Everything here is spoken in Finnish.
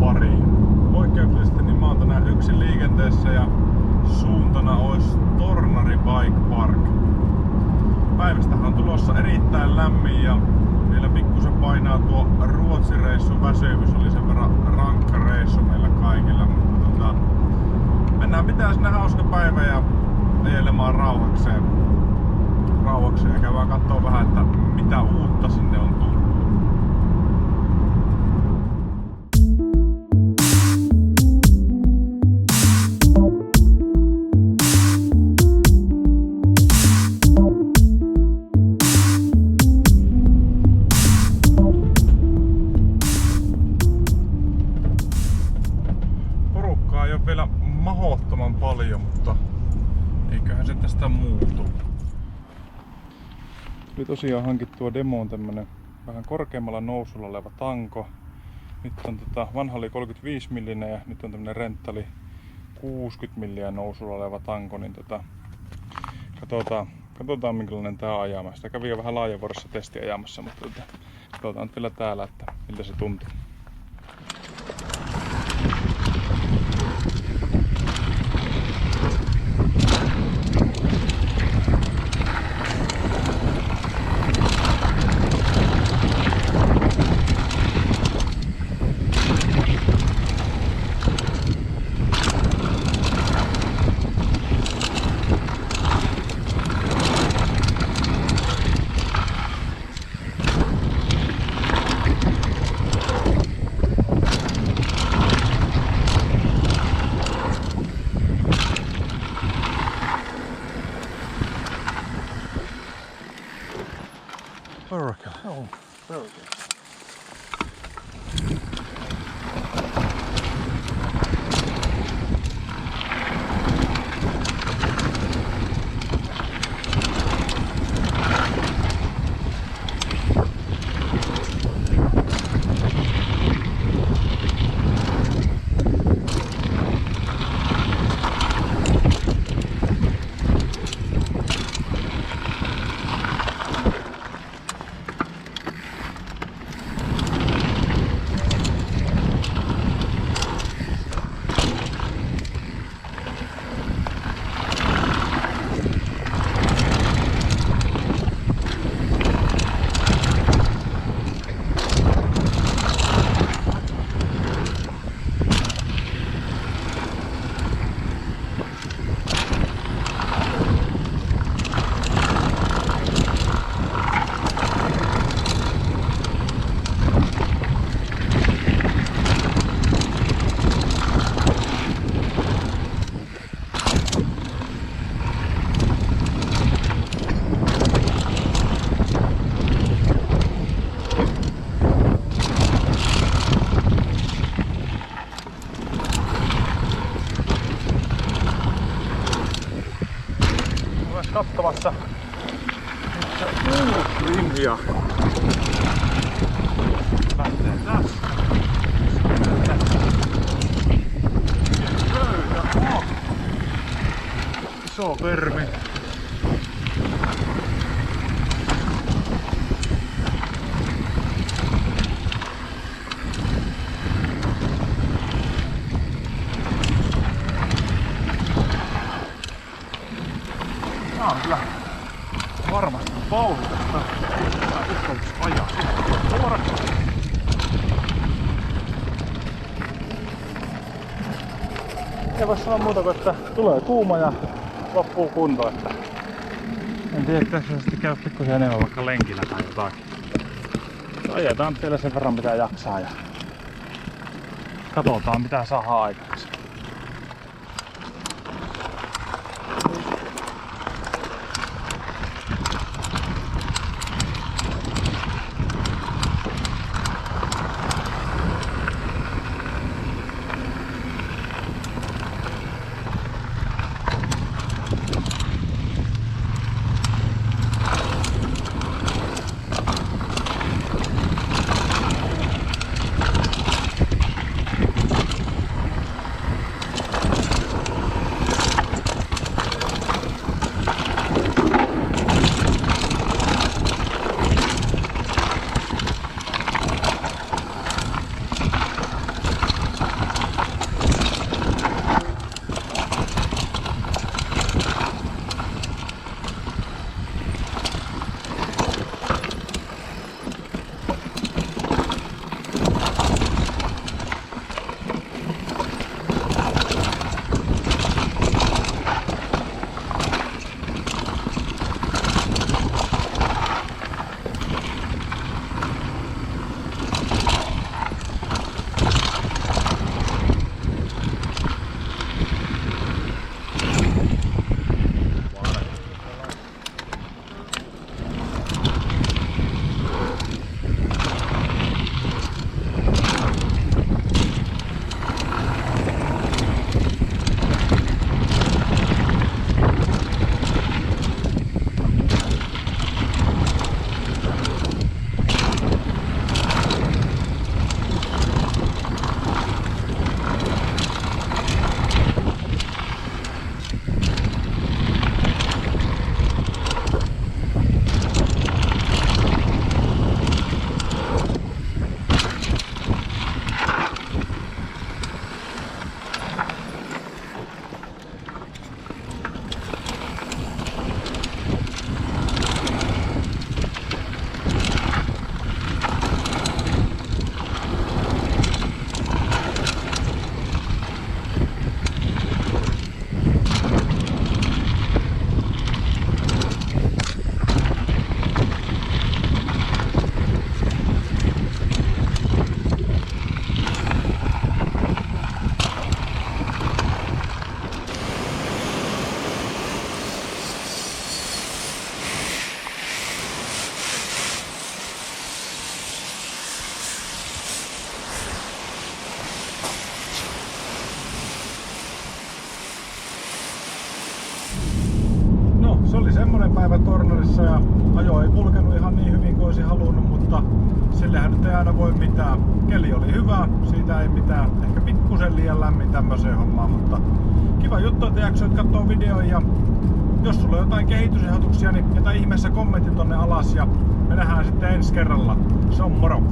pariin. Poikkeuksellisesti niin mä oon tänään yksin liikenteessä ja suuntana olisi Tornari Bike Park. Päivästähän on tulossa erittäin lämmin ja vielä pikkusen painaa tuo Ruotsin reissun väsymys. Oli sen verran rankka reissu meillä kaikilla. Mutta mennään pitää sinne hauska päivä ja ajelemaan rauhakseen ja käydään kattoo vähän, että mitä uutta sinne on tullut. Porukkaa ei ole vielä mahdottoman paljon, mutta eiköhän se tästä muutu. Oli tosiaan hankittua demoon tämmönen vähän korkeammalla nousulla oleva tanko. Nyt on vanha oli 35 millinen ja nyt on tämmönen renttali 60 milliä nousulla oleva tanko, niin katsotaan minkälainen tää on ajamassa. Sitä kävi jo vähän Laajavuorossa testi ajamassa, mutta katsotaan nyt vielä täällä, että miltä se tuntuu. Oh, very good. Katsomassa linja lähtee tästä. Pöytä. Iso permi. Tää on kyllä varmasti vauhdista. Tää uskallis ajaa suoraksi. Ei voi sanoa muuta kuin, että tulee kuuma ja loppuu kunto. Että en tiedä, että se sitten käy pikkusen enemmän vaikka lenkillä tai jotakin. Ajetaan vielä sen verran mitä jaksaa ja katsotaan mitä saadaan aikaiseksi. semmonen päivä Tornarissa ja ajo ei kulkenut ihan niin hyvin kuin olisi halunnut, mutta sillehän nyt ei aina voi mitään. Keli oli hyvä, siitä ei mitään. Ehkä pikkusen liian lämmin tämmöiseen hommaan, mutta kiva juttu, että jaksoit katsoa videon ja jos sulla on jotain kehitysehdotuksia, niin jätä ihmeessä kommentti tonne alas ja me nähdään sitten ensi kerralla. Se on moro!